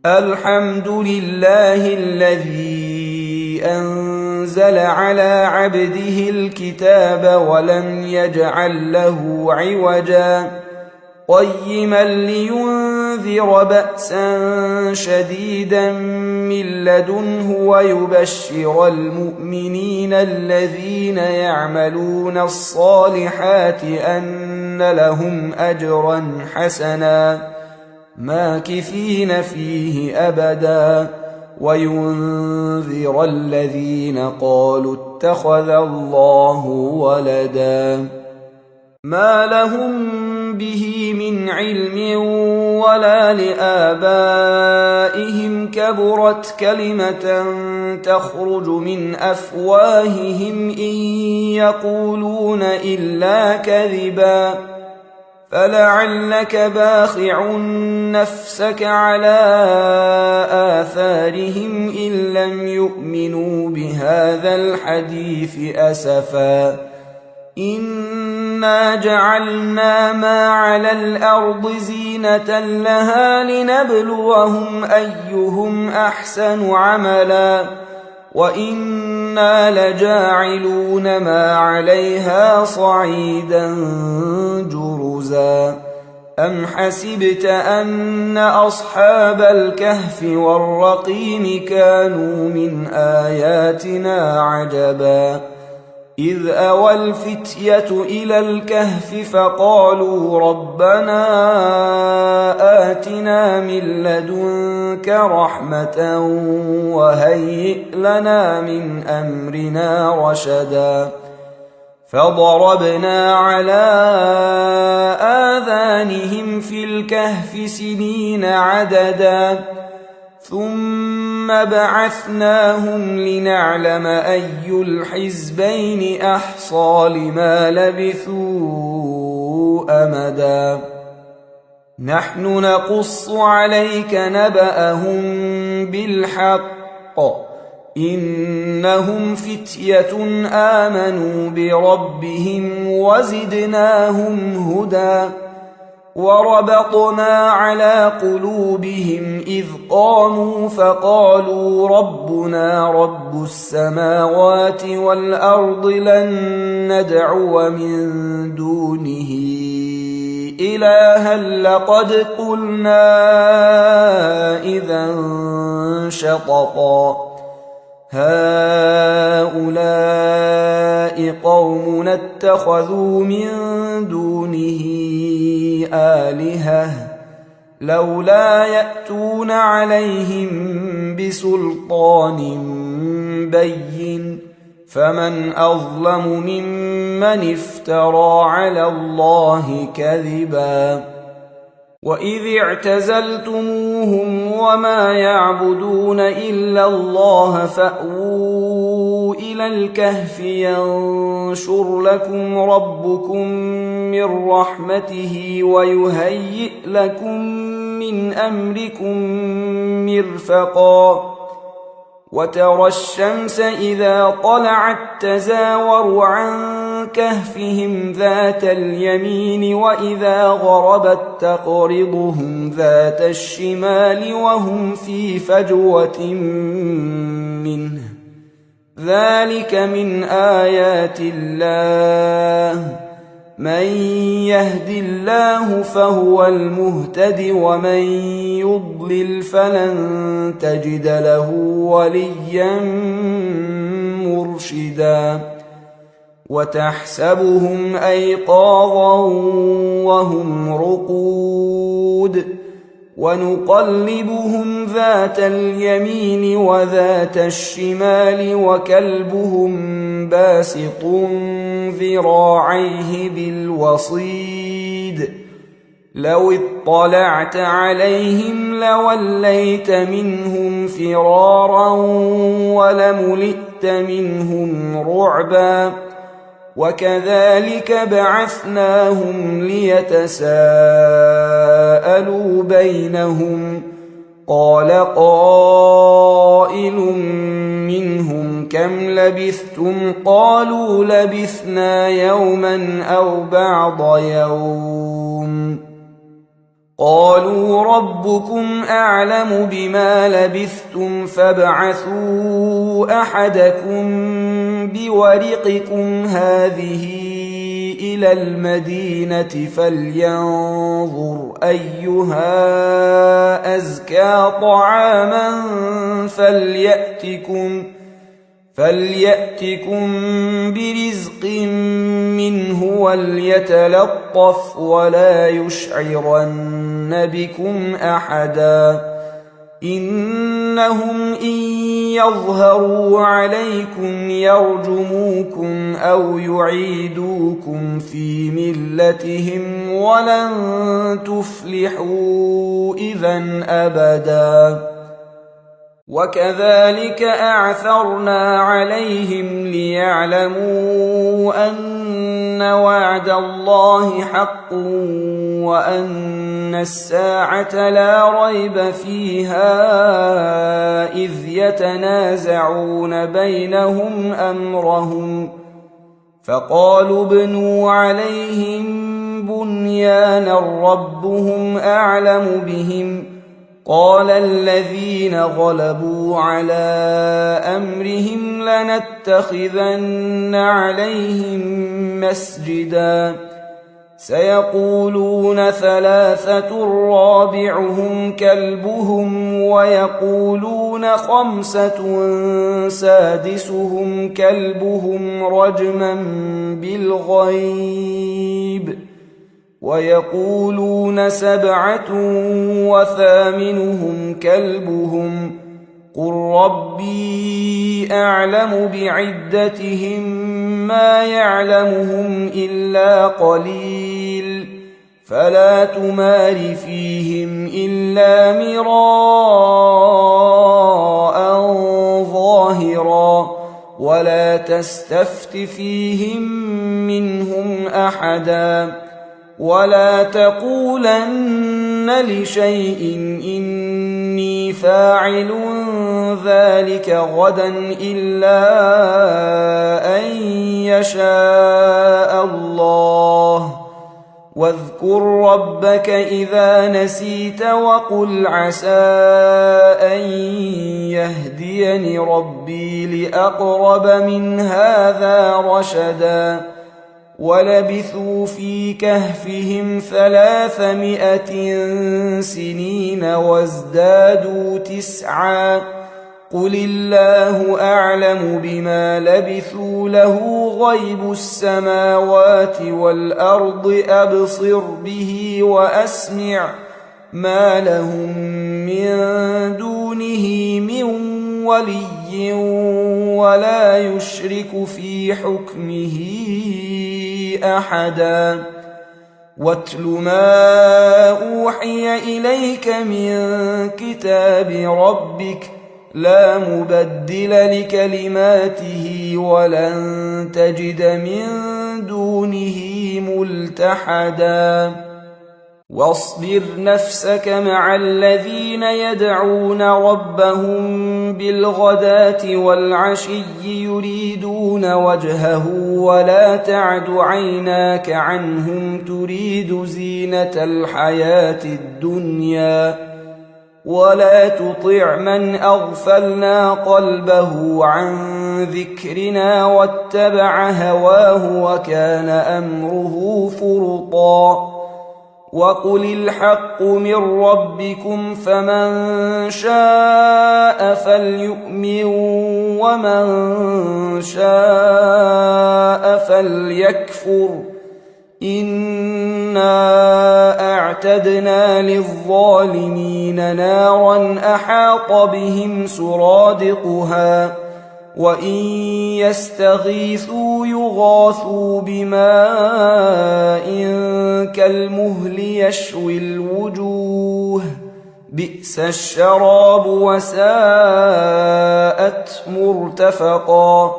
الحمد لله الذي أنزل على عبده الكتاب ولم يجعل له عوجا قيما لينذر بأسا شديدا من لدنه ويبشر المؤمنين الذين يعملون الصالحات أن لهم أجرا حسنا ماكثين فيه أبدا وينذر الذين قالوا اتخذ الله ولدا ما لهم به من علم ولا لآبائهم كبرت كلمة تخرج من أفواههم إن يقولون إلا كذبا فلعلك باخع نفسك على آثارهم إن لم يؤمنوا بهذا الحديث أسفا إنا جعلنا ما على الأرض زينة لها لنبلوهم أيهم أحسن عملا وإنا لجاعلون ما عليها صعيدا جرزا أم حسبت أن أصحاب الكهف والرقيم كانوا من آياتنا عجبا إذ أوى الفتية إلى الكهف فقالوا ربنا آتنا من لدنك رحمة وهيئ لنا من أمرنا رشدا فضربنا على آذانهم في الكهف سنين عددا ثم بعثناهم لنعلم أي الحزبين أحصى لما لبثوا أمدا نحن نقص عليك نبأهم بالحق إنهم فتية آمنوا بربهم وزدناهم هدى وربطنا على قلوبهم إذ قاموا فقالوا ربنا رب السماوات والأرض لن ندعو من دونه إلها لقد قلنا إذا شططا هؤلاء قوم اتخذوا من دونه آلهة لولا يأتون عليهم بسلطان بين فمن أظلم ممن افترى على الله كذبا وإذ اعتزلتموهم وما يعبدون إلا الله فأووا إلى الكهف ينشر لكم ربكم من رحمته ويهيئ لكم من أمركم مرفقا وترى الشمس إذا طلعت تزاور عن كهفهم ذات اليمين وإذا غربت تقرضهم ذات الشمال وهم في فجوة منه ذلك من آيات الله من يهد الله فهو المهتد ومن يضلل فلن تجد له وليا مرشدا وتحسبهم أيقاظا وهم رقود ونقلبهم ذات اليمين وذات الشمال وكلبهم باسط ذراعيه بالوصيد لو اطلعت عليهم لوليت منهم فرارا ولملئت منهم رعبا وكذلك بعثناهم ليتساءلوا بينهم قال قائل منهم كم لبثتم قالوا لبثنا يوما أو بعض يوم قالوا ربكم أعلم بما لبثتم فابعثوا أحدكم بورقكم هذه إلى المدينة فلينظر أيها أزكى طعاما فليأتكم برزق منه وليتلطف ولا يشعرن بكم أحدا إنهم إن يظهروا عليكم يرجموكم أو يعيدوكم في ملتهم ولن تفلحوا إذن أبدا وكذلك أعثرنا عليهم ليعلموا أن وعد الله حق وأن الساعة لا ريب فيها إذ يتنازعون بينهم أمرهم فقالوا ابنوا عليهم بنيانا ربهم أعلم بهم قال الذين غلبوا على أمرهم لنتخذن عليهم مسجدا سيقولون ثلاثة رابعهم كلبهم ويقولون خمسة سادسهم كلبهم رجما بالغيب ويقولون سبعة وثامنهم كلبهم قل ربي أعلم بعدتهم ما يعلمهم إلا قليل فلا تمار فيهم إلا مراء ظاهرا ولا تستفت فيهم منهم أحدا ولا تقولن لشيء إني فاعل ذلك غدا إلا أن يشاء الله واذكر ربك إذا نسيت وقل عسى أن يهديني ربي لأقرب من هذا رشدا ولبثوا في كهفهم 300 سنين وازدادوا 9 قل الله أعلم بما لبثوا له غيب السماوات والأرض أبصر به وأسمع ما لهم من دونه من ولي ولا يشرك في حكمه أحدا واتل ما أوحي إليك من كتاب ربك لا مبدل لكلماته ولن تجد من دونه ملتحدا واصبر نفسك مع الذين يدعون ربهم بالغداة والعشي يريدون وجهه ولا تعد عيناك عنهم تريد زينة الحياة الدنيا ولا تطع من أغفلنا قلبه عن ذكرنا واتبع هواه وكان أمره فرطا وقل الحق من ربكم فمن شاء فليؤمن ومن شاء فليكفر إنا أعتدنا للظالمين نارا أحاط بهم سرادقها وإن يستغيثوا يغاثوا بماء كالمهل يشوي الوجوه بئس الشراب وساءت مرتفقا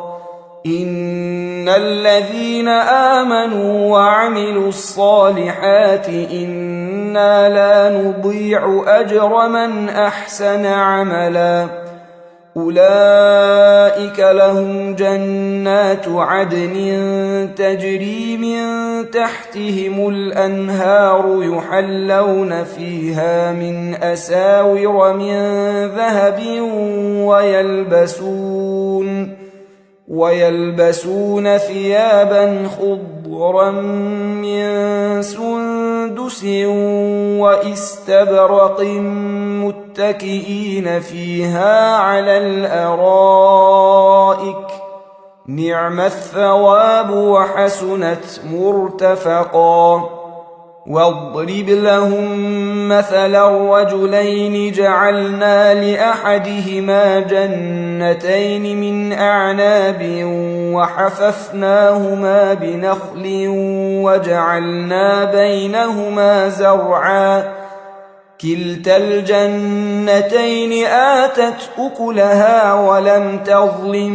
إن الذين آمنوا وعملوا الصالحات إنا لا نضيع أجر من أحسن عملا أولئك لهم جنات عدن تجري من تحتهم الأنهار يحلون فيها من أساور من ذهب ويلبسون ثيابا خضرا من سندس واستبرق متكئين فيها على الأرائك نعم الثواب وحسنت مرتفقا واضرب لهم مثلا الرجلين جعلنا لأحدهما جنتين من أعناب وحففناهما بنخل وجعلنا بينهما زرعا كلتا الجنتين آتت أكلها ولم تظلم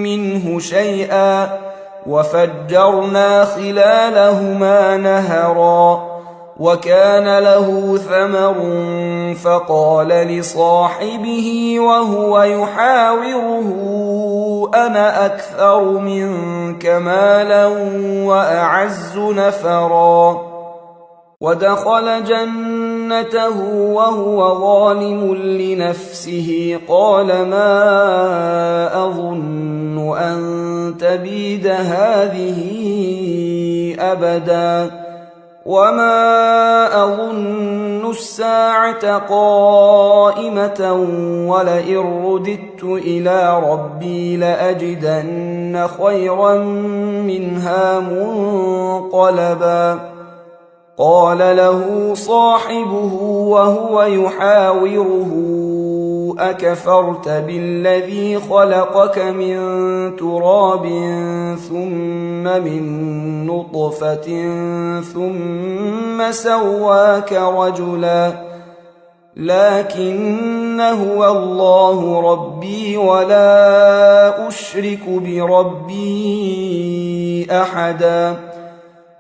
منه شيئا وفجرنا خلالهما نهرا وكان له ثمر فقال لصاحبه وهو يحاوره أنا أكثر منك مالا وأعز نفرا ودخل جنته وهو ظالم لنفسه قال ما أظن أن تبيد هذه أبدا وما أظن الساعة قائمة ولئن رددت إلى ربي لأجدن خيرا منها منقلبا قال له صاحبه وهو يحاوره أكفرت بالذي خلقك من تراب ثم من نطفة ثم سواك رجلا لكن هو الله ربي ولا أشرك بربي أحدا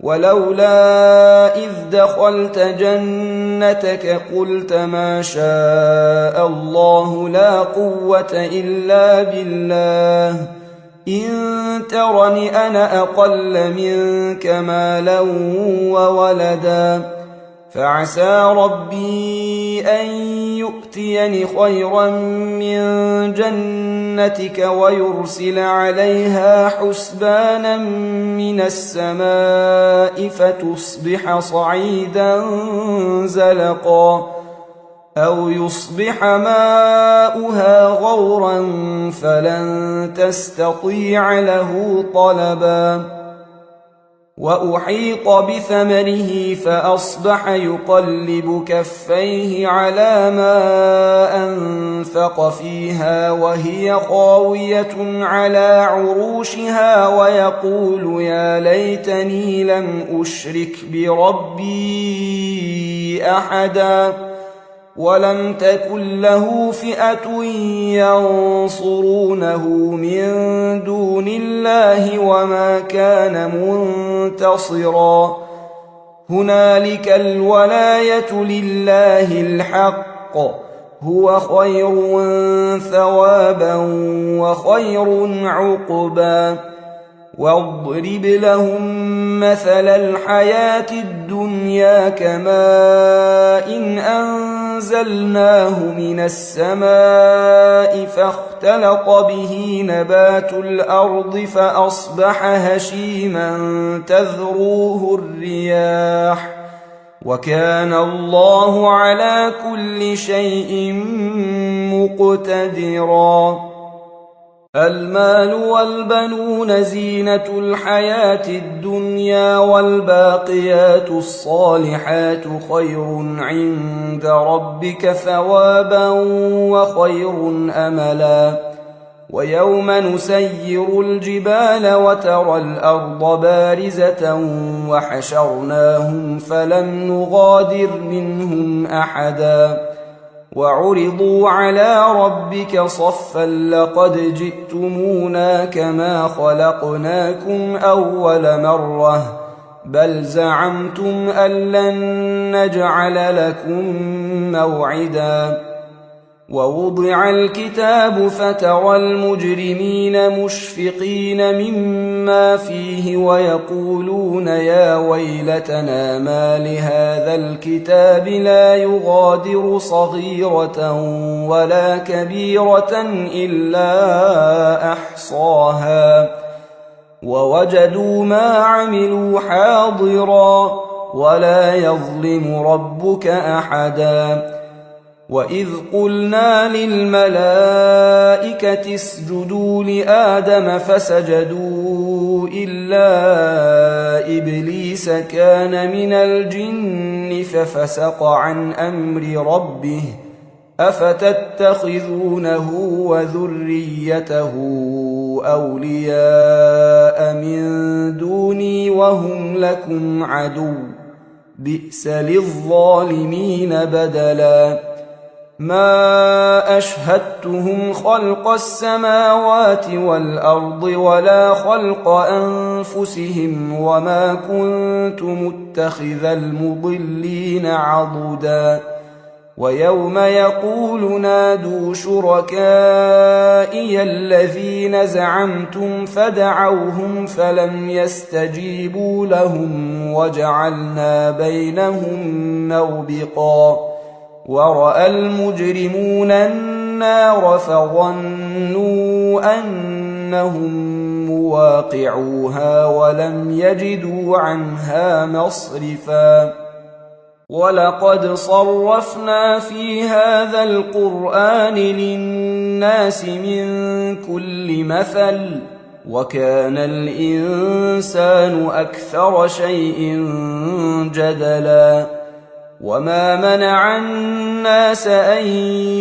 ولولا إذ دخلت جنتك قلت ما شاء الله لا قوة إلا بالله إن ترني أنا أقل منك مالا وولدا فعسى ربي أن يؤتيني خيرا من جنتك ويرسل عليها حسبانا من السماء فتصبح صعيدا زلقا أو يصبح ماؤها غورا فلن تستطيع له طلبا وأحيط بثمره فأصبح يقلب كفيه على ما أنفق فيها وهي خاوية على عروشها ويقول يا ليتني لم أشرك بربي أحدا ولم تكن له فئة ينصرونه من دون الله وما كان منتصرا هنالك الولاية لله الحق هو خير ثوابا وخير عقبا واضرب لهم مثل الحياة الدنيا كماء أنزلناه من السماء فاختلط به نبات الأرض فأصبح هشيما تذروه الرياح وكان الله على كل شيء مقتدرا المال والبنون زينة الحياة الدنيا والباقيات الصالحات خير عند ربك ثوابا وخير أملا ويوم نسير الجبال وترى الأرض بارزة وحشرناهم فلم نغادر منهم أحدا وعرضوا على ربك صفا لقد جئتمونا كما خلقناكم أول مرة بل زعمتم أن لن نجعل لكم موعدا ووضع الكتاب فترى المجرمين مشفقين مما فيه ويقولون يا ويلتنا ما لهذا الكتاب لا يغادر صغيرة ولا كبيرة إلا أحصاها ووجدوا ما عملوا حاضرا ولا يظلم ربك أحدا وإذ قلنا للملائكة اسجدوا لآدم فسجدوا إلا إبليس كان من الجن ففسق عن أمر ربه أفتتخذونه وذريته أولياء من دوني وهم لكم عدو بئس للظالمين بدلا ما أشهدتهم خلق السماوات والأرض ولا خلق أنفسهم وما كنت متخذ المضلين عضدا ويوم يقول نادوا شركائي الذين زعمتم فدعوهم فلم يستجيبوا لهم وجعلنا بينهم موبقا ورأى المجرمون النار فظنوا أنهم مواقعوها ولم يجدوا عنها مصرفا ولقد صرفنا في هذا القرآن للناس من كل مثل وكان الإنسان أكثر شيء جدلا وما منع الناس أن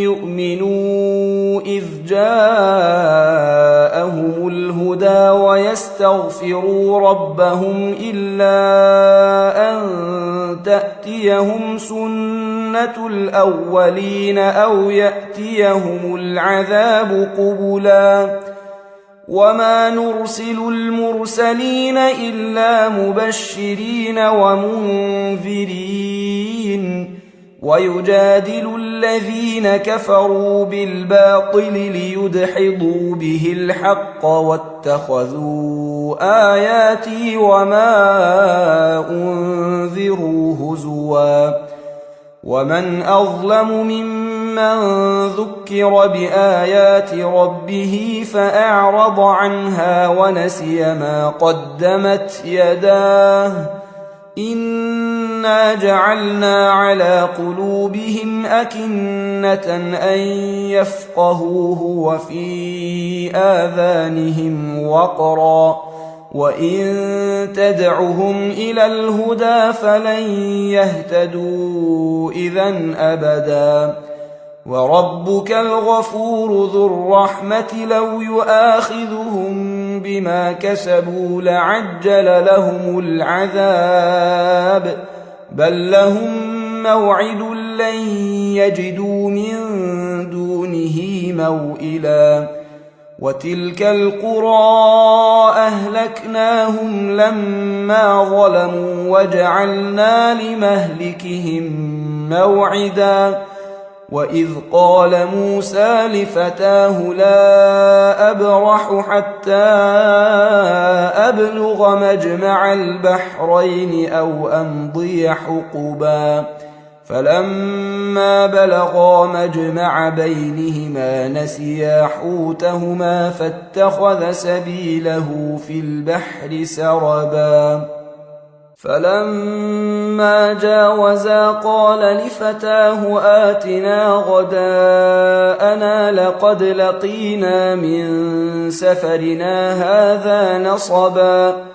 يؤمنوا إذ جاءهم الهدى ويستغفروا ربهم إلا أن تأتيهم سنة الأولين أو يأتيهم العذاب قبلا وما نرسل المرسلين إلا مبشرين ومنذرين ويجادل الذين كفروا بالباطل ليدحضوا به الحق واتخذوا آياتي وما أنذروا هزوا ومن أظلم ممن ذكر بآيات ربه فأعرض عنها ونسي ما قدمت يداه إنا جعلنا على قلوبهم أكنة أن يفقهوه وفي آذانهم وقرا وإن تدعهم إلى الهدى فلن يهتدوا إذن أبدا وربك الغفور ذو الرحمة لو يؤاخذهم بما كسبوا لعجل لهم العذاب بل لهم موعد لن يجدوا من دونه موئلا وتلك القرى أهلكناهم لما ظلموا وجعلنا لمهلكهم موعدا وإذ قال موسى لفتاه لا أبرح حتى أبلغ مجمع البحرين أو أمضي حقبا فلما بلغا مجمع بينهما نسيا حوتهما فاتخذ سبيله في البحر سربا فلما جاوزا قال لفتاه آتنا غداءنا لقد لقينا من سفرنا هذا نصبا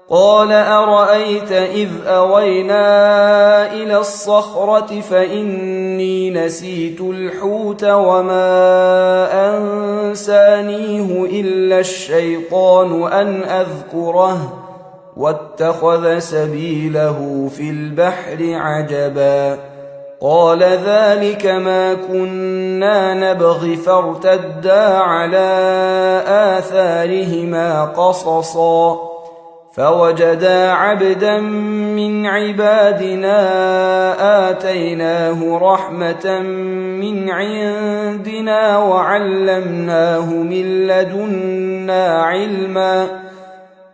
قال أرأيت إذ أوينا إلى الصخرة فإني نسيت الحوت وما أنسانيه إلا الشيطان أن أذكره واتخذ سبيله في البحر عجبا قال ذلك ما كنا نبغي فارتدا على آثارهما قصصا فوجدا عبدا من عبادنا آتيناه رحمة من عندنا وعلمناه من لدنا علما.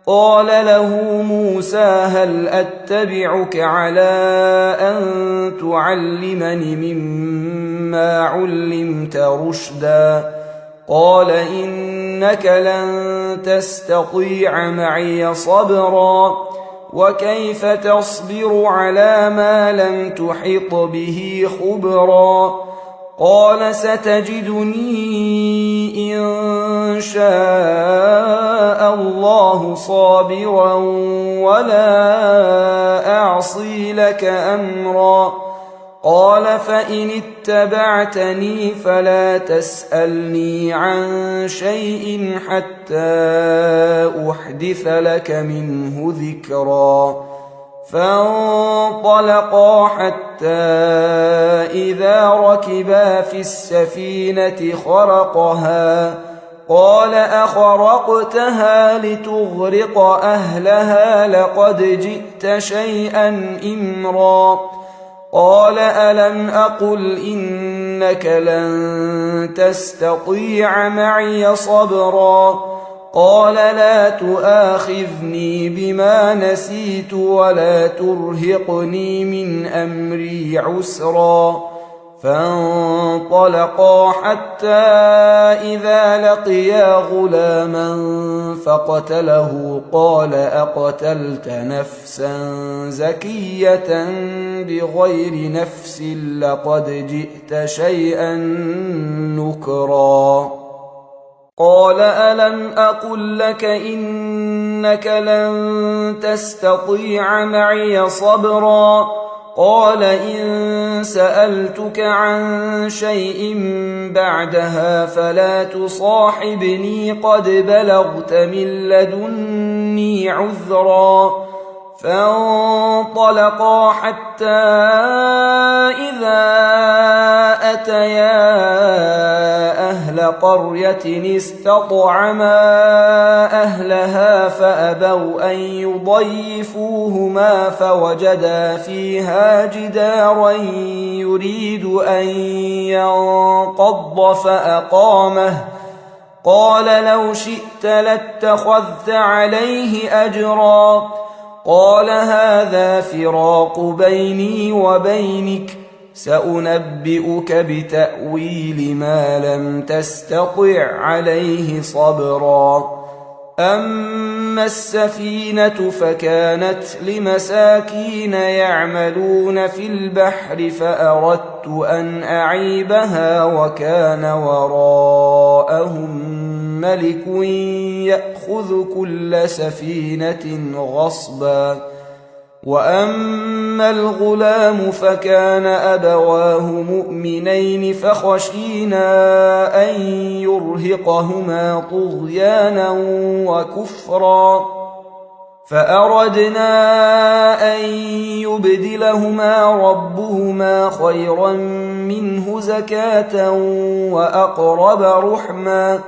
قال له موسى هل أتبعك على أن تعلمني مما علمت رشدا؟ قال إنك لن تستطيع معي صبرا وكيف تصبر على ما لم تحط به خبرا؟ قال ستجدني إن شاء الله صابرا ولا أعصي لك أمرا. قال فإن اتبعتني فلا تسألني عن شيء حتى أحدث لك منه ذكرا. فانطلقا حتى إذا ركبا في السفينة خرقها قال أخرقتها لتغرق أهلها لقد جئت شيئا إمرا. قال ألم أقل إنك لن تستطيع معي صبرا؟ قال لا تؤاخذني بما نسيت ولا ترهقني من أمري عسرا. فانطلقا حتى إذا لقيا غلاما فقتله قال أقتلت نفسا زكية بغير نفس لقد جئت شيئا نكرا. قال ألم أقل لك إنك لن تستطيع معي صبرا؟ قال إن سألتك عن شيء بعدها فلا تصاحبني قد بلغت من لدني عذرا. فانطلقا حتى إذا أتيا أهل قرية استطعما أهلها فأبوا أن يضيفوهما فوجدا فيها جدارا يريد أن ينقض فأقامه. قال لو شئت لاتخذت عليه أجرا. قال هذا فراق بيني وبينك سأنبئك بتأويل ما لم تستطع عليه صبرا. أما السفينة فكانت لمساكين يعملون في البحر فأردت أن أعيبها وكان وراءهم ملك يأخذ كل سفينة غصبا. وأما الغلام فكان أبواه مؤمنين فخشينا أن يرهقهما طغيانا وكفرا فأردنا أن يبدلهما ربهما خيرا منه زكاة وأقرب رحما.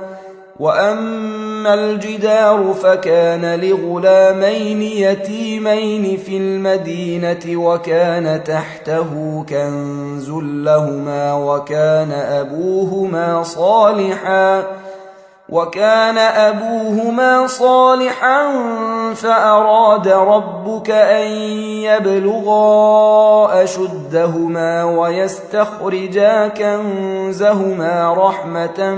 وأما الجدار فكان لغلامين يتيمين في المدينة وكان تحته كنز لهما وكان أبوهما صالحا فأراد ربك أن يبلغا أشدهما ويستخرجا كنزهما رحمة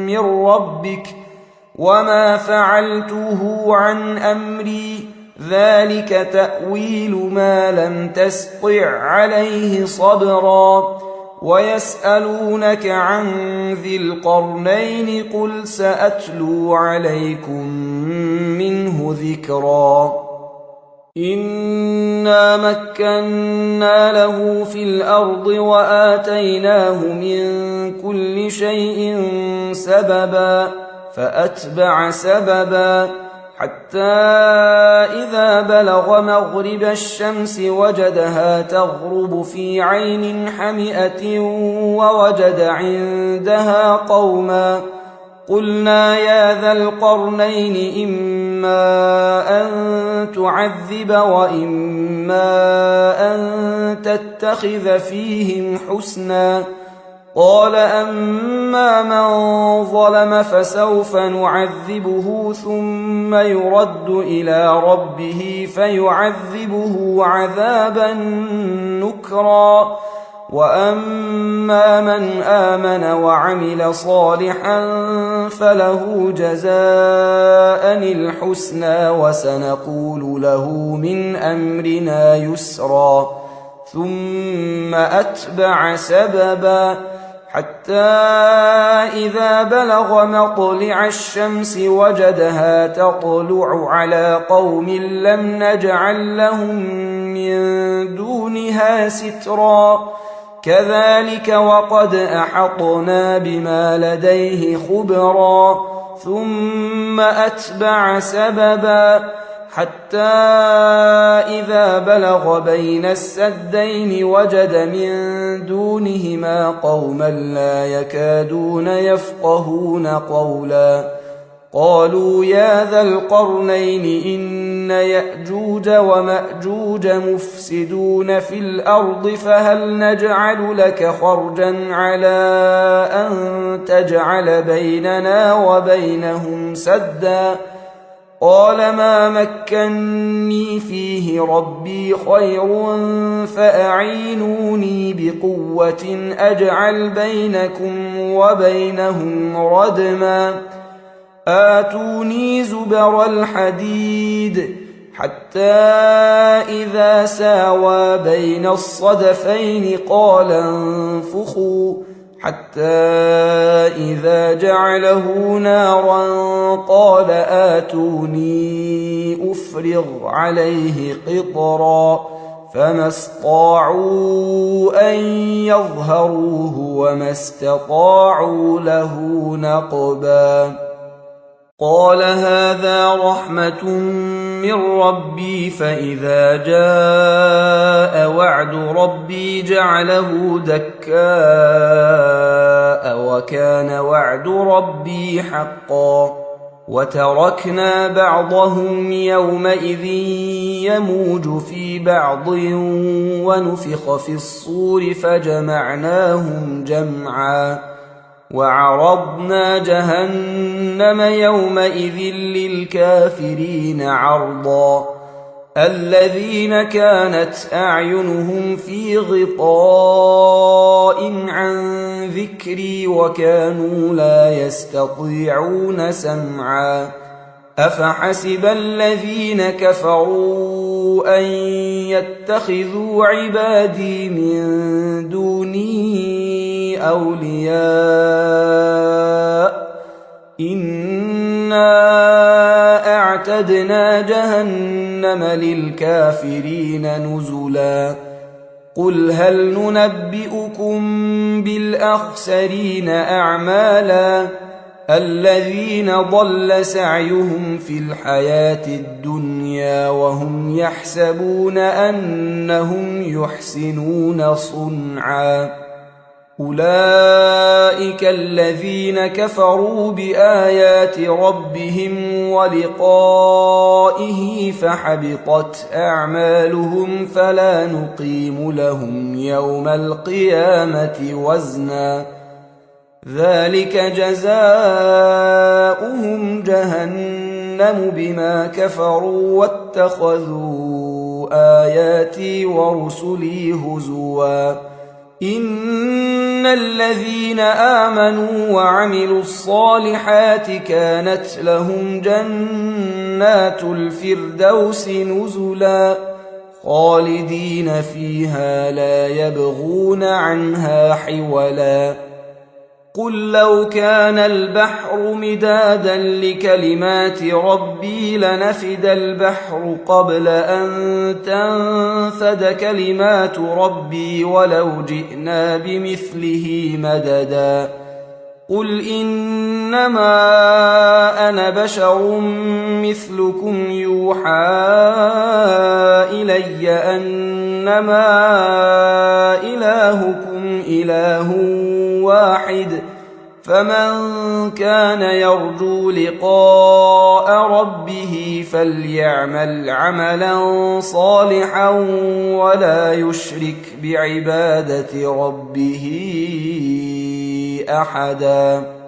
من ربك وما فعلته عن أمري ذلك تأويل ما لم تسطع عليه صبرا. ويسألونك عن ذي القرنين قل سأتلو عليكم منه ذكرا. إنا مكنا له في الأرض وآتيناه من كل شيء سببا فأتبع سببا حتى إذا بلغ مغرب الشمس وجدها تغرب في عين حمئة ووجد عندها قوما قلنا يا ذا القرنين إما أن تعذب وإما أن تتخذ فيهم حسنا قال أما من ظلم فسوف نعذبه ثم يرد إلى ربه فيعذبه عذابا نكرا وأما من آمن وعمل صالحا فله جزاء الحسنى وسنقول له من أمرنا يسرا ثم أتبع سببا حتى إذا بلغ مطلع الشمس وجدها تطلع على قوم لم نجعل لهم من دونها سترا كذلك وقد أحطنا بما لديه خبرا ثم أتبع سببا حتى إذا بلغ بين السدين وجد من دونهما قوما لا يكادون يفقهون قولا قالوا يا ذا القرنين إن يأجوج ومأجوج مفسدون في الأرض فهل نجعل لك خرجا على أن تجعل بيننا وبينهم سدا قال ما مكني فيه ربي خير فأعينوني بقوة أجعل بينكم وبينهم ردما آتوني زبر الحديد حتى إذا ساوى بين الصدفين قال انفخوا حتى إذا جعله نارا قال آتوني أفرغ عليه قطرا فما استطاعوا أن يظهروه وما استطاعوا له نقبا قال هذا رحمة من ربي فإذا جاء وعد ربي جعله دكاء وكان وعد ربي حقا وتركنا بعضهم يومئذ يموج في بعض ونفخ في الصور فجمعناهم جمعا وعرضنا جهنم يومئذ للكافرين عرضا الذين كانت أعينهم في غطاء عن ذكري وكانوا لا يستطيعون سمعا أفحسب الذين كفروا أن يتخذوا عبادي من دوني أولياء إنا أعتدنا جهنم للكافرين نزلا قل هل ننبئكم بالأخسرين أعمالا الذين ضل سعيهم في الحياة الدنيا وهم يحسبون أنهم يحسنون صنعا أولئك الذين كفروا بآيات ربهم ولقائه فحبطت أعمالهم فلا نقيم لهم يوم القيامة وزنا ذلك جزاؤهم جهنم بما كفروا واتخذوا آياتي ورسلي هزوا إن الذين آمنوا وعملوا الصالحات كانت لهم جنات الفردوس نزلا خالدين فيها لا يبغون عنها حولا قل لو كان البحر مدادا لكلمات ربي لنفد البحر قبل أن تنفد كلمات ربي ولو جئنا بمثله مددا قل إنما أنا بشر مثلكم يوحى إلي أنما إلهكم إله واحد فمن كان يرجو لقاء ربه فليعمل عملا صالحا ولا يشرك بعبادة ربه أحدا.